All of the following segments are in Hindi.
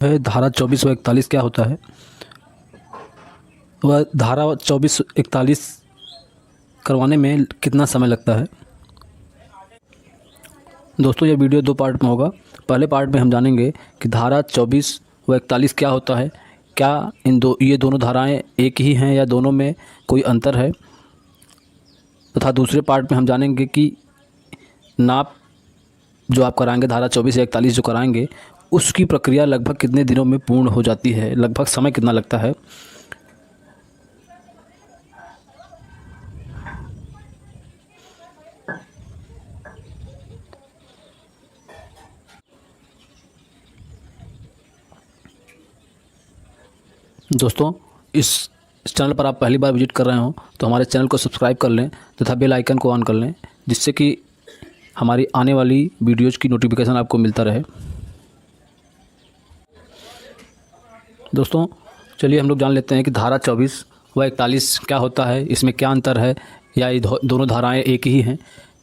है धारा 24 व 41 क्या होता है। वह धारा 24-41 करवाने में कितना समय लगता है। दोस्तों यह वीडियो दो पार्ट में होगा। पहले पार्ट में हम जानेंगे कि धारा 24 व 41 क्या होता है, क्या ये दोनों धाराएं एक ही हैं या दोनों में कोई अंतर है, तथा दूसरे पार्ट में हम जानेंगे कि नाप जो आप कराएंगे धारा 24 या 41 जो कराएंगे उसकी प्रक्रिया लगभग कितने दिनों में पूर्ण हो जाती है, लगभग समय कितना लगता है। दोस्तों इस चैनल पर आप पहली बार विजिट कर रहे हो तो हमारे चैनल को सब्सक्राइब कर लें तथा बेल आइकन को ऑन कर लें, जिससे कि हमारी आने वाली वीडियोज़ की नोटिफिकेशन आपको मिलता रहे। दोस्तों चलिए हम लोग जान लेते हैं कि धारा 24 व 41 क्या होता है, इसमें क्या अंतर है या ये दोनों धाराएं एक ही हैं।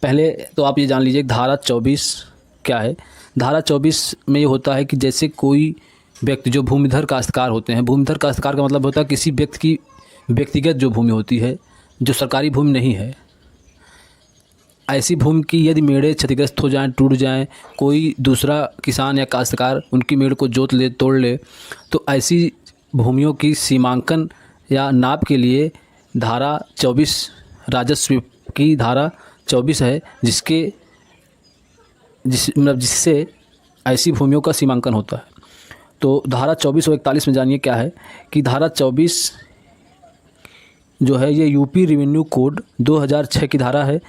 पहले तो आप ये जान लीजिए धारा 24 क्या है। धारा 24 में ये होता है कि जैसे कोई व्यक्ति जो भूमिधर काश्तकार होते हैं, भूमिधर काश्तकार का मतलब होता है किसी व्यक्ति की व्यक्तिगत जो भूमि होती है, जो सरकारी भूमि नहीं है, ऐसी भूमि की यदि मेड़े क्षतिग्रस्त हो जाएं, टूट जाएं, कोई दूसरा किसान या काश्तकार उनकी मेड़ को जोत ले, तोड़ ले, तो ऐसी भूमियों की सीमांकन या नाप के लिए धारा 24 राजस्व की धारा 24 है, जिससे ऐसी भूमियों का सीमांकन होता है। तो धारा 24 और 41 में जानिए क्या है कि धारा 24 जो है ये यूपी रेवेन्यू कोड 2006 की धारा है,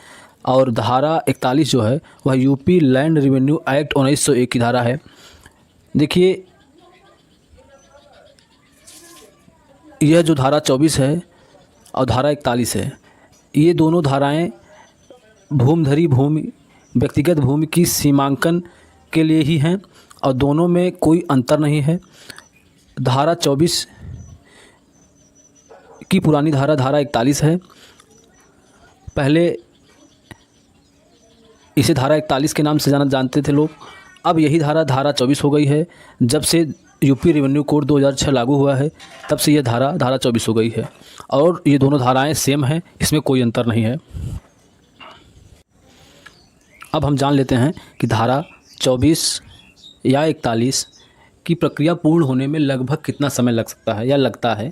और धारा 41 जो है वह यूपी लैंड रेवेन्यू एक्ट 1901 की धारा है। देखिए यह जो धारा 24 है और धारा 41 है, ये दोनों धाराएं भूमिधरी भूमि, व्यक्तिगत भूमि की सीमांकन के लिए ही हैं और दोनों में कोई अंतर नहीं है। धारा 24 की पुरानी धारा धारा 41 है। पहले इसे धारा 41 के नाम से जानते थे लोग, अब यही धारा धारा 24 हो गई है। जब से यूपी रेवेन्यू कोड 2006 लागू हुआ है तब से यह धारा 24 हो गई है, और ये दोनों धाराएं सेम हैं, इसमें कोई अंतर नहीं है। अब हम जान लेते हैं कि धारा 24 या 41 की प्रक्रिया पूर्ण होने में लगभग कितना समय लग सकता है या लगता है।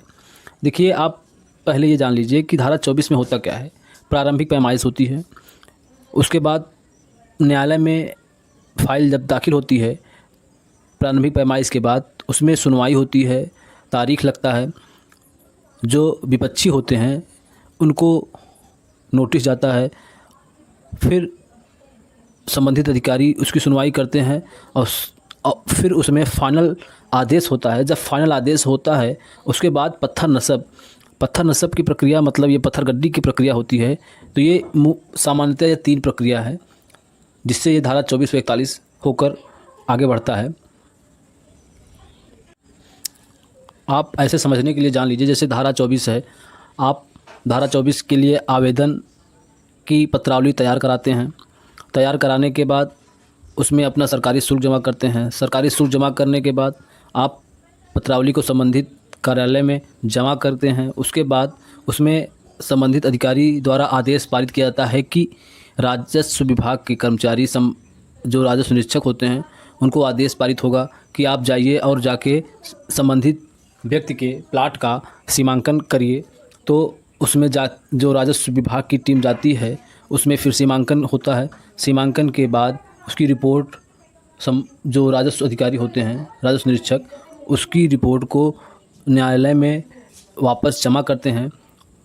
देखिए आप पहले ये जान लीजिए कि धारा 24 में होता क्या है। प्रारंभिक पैमाइश होती है, उसके बाद न्यायालय में फ़ाइल जब दाखिल होती है, प्रारंभिक पैमाइश के बाद उसमें सुनवाई होती है, तारीख लगता है, जो विपक्षी होते हैं उनको नोटिस जाता है, फिर संबंधित अधिकारी उसकी सुनवाई करते हैं और फिर उसमें फ़ाइनल आदेश होता है। जब फाइनल आदेश होता है उसके बाद पत्थर नसब की प्रक्रिया, मतलब ये पत्थर गड्डी की प्रक्रिया होती है। तो ये सामान्यतः ये 3 प्रक्रिया है जिससे ये धारा 24 व 41 होकर आगे बढ़ता है। आप ऐसे समझने के लिए जान लीजिए, जैसे धारा 24 है, आप धारा 24 के लिए आवेदन की पत्रावली तैयार कराते हैं। तैयार कराने के बाद उसमें अपना सरकारी शुल्क जमा करते हैं। सरकारी शुल्क जमा करने के बाद आप पत्रावली को संबंधित कार्यालय में जमा करते हैं। उसके बाद उसमें संबंधित अधिकारी द्वारा आदेश पारित किया जाता है कि राजस्व विभाग के कर्मचारी जो राजस्व निरीक्षक होते हैं उनको आदेश पारित होगा कि आप जाइए और जाके संबंधित व्यक्ति के प्लाट का सीमांकन करिए। तो उसमें जो राजस्व विभाग की टीम जाती है, उसमें फिर सीमांकन होता है। सीमांकन के बाद उसकी रिपोर्ट जो राजस्व अधिकारी होते हैं, राजस्व निरीक्षक, उसकी रिपोर्ट को न्यायालय में वापस जमा करते हैं।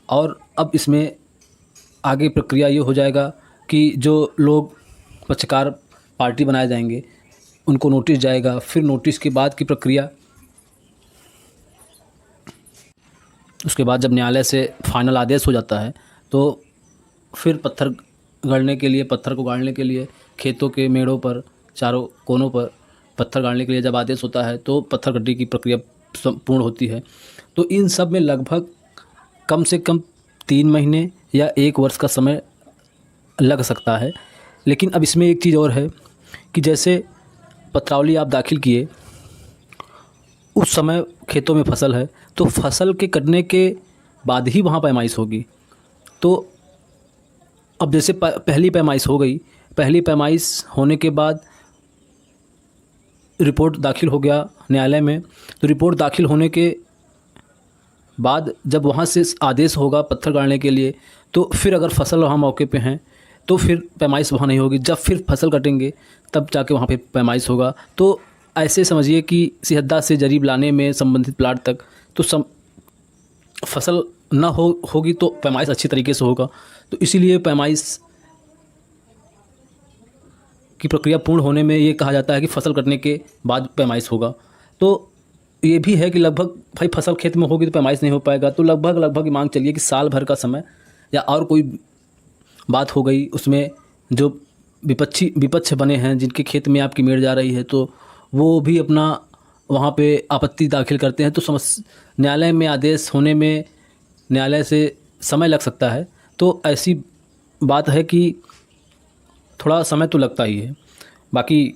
और अब इसमें आगे प्रक्रिया ये हो जाएगा कि जो लोग पक्षकार पार्टी बनाए जाएंगे उनको नोटिस जाएगा। फिर नोटिस के बाद की प्रक्रिया, उसके बाद जब न्यायालय से फाइनल आदेश हो जाता है तो फिर पत्थर को गाड़ने के लिए खेतों के मेड़ों पर, चारों कोनों पर पत्थर गाड़ने के लिए जब आदेश होता है तो पत्थर गड्डी की प्रक्रिया पूर्ण होती है। तो इन सब में लगभग कम से कम 3 महीने या 1 वर्ष का समय लग सकता है। लेकिन अब इसमें एक चीज़ और है कि जैसे पत्रावली आप दाखिल किए उस समय खेतों में फसल है तो फसल के कटने के बाद ही वहाँ पैमाइश होगी। तो अब जैसे पहली पैमाइश हो गई, पहली पैमाइश होने के बाद रिपोर्ट दाखिल हो गया न्यायालय में, तो रिपोर्ट दाखिल होने के बाद जब वहाँ से आदेश होगा पत्थर गाड़ने के लिए, तो फिर अगर फसल वहाँ मौके पे हैं तो फिर पैमाइश वहाँ नहीं होगी। जब फिर फसल कटेंगे तब जाके वहाँ पे पैमाइश होगा। तो ऐसे समझिए कि सिहद्दा से जरीब लाने में संबंधित प्लाट तक तो फसल ना होगी तो पैमाइश अच्छी तरीके से होगा। तो इसीलिए पैमाइश की प्रक्रिया पूर्ण होने में ये कहा जाता है कि फसल कटने के बाद पैमाइश होगा। तो ये भी है कि लगभग भाई फसल खेत में होगी तो पैमाइश नहीं हो पाएगा, तो लगभग मान चलिए कि साल भर का समय, या और कोई बात हो गई उसमें जो विपक्ष बने हैं जिनके खेत में आपकी मेड़ जा रही है, तो वो भी अपना वहाँ पे आपत्ति दाखिल करते हैं। तो न्यायालय में आदेश होने में न्यायालय से समय लग सकता है। तो ऐसी बात है कि थोड़ा समय तो लगता ही है। बाकी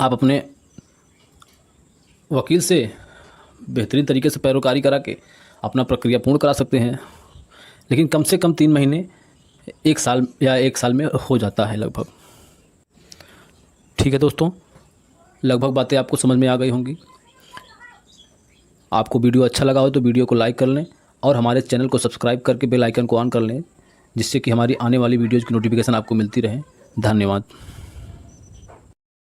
आप अपने वकील से बेहतरीन तरीके से पैरोकारी करा के अपना प्रक्रिया पूर्ण करा सकते हैं, लेकिन कम से कम 3 महीने 1 साल या 1 साल में हो जाता है लगभग। ठीक है दोस्तों, लगभग बातें आपको समझ में आ गई होंगी। आपको वीडियो अच्छा लगा हो तो वीडियो को लाइक कर लें और हमारे चैनल को सब्सक्राइब करके बेल आइकन को ऑन कर लें, जिससे कि हमारी आने वाली वीडियोज़ की नोटिफिकेशन आपको मिलती रहे। धन्यवाद।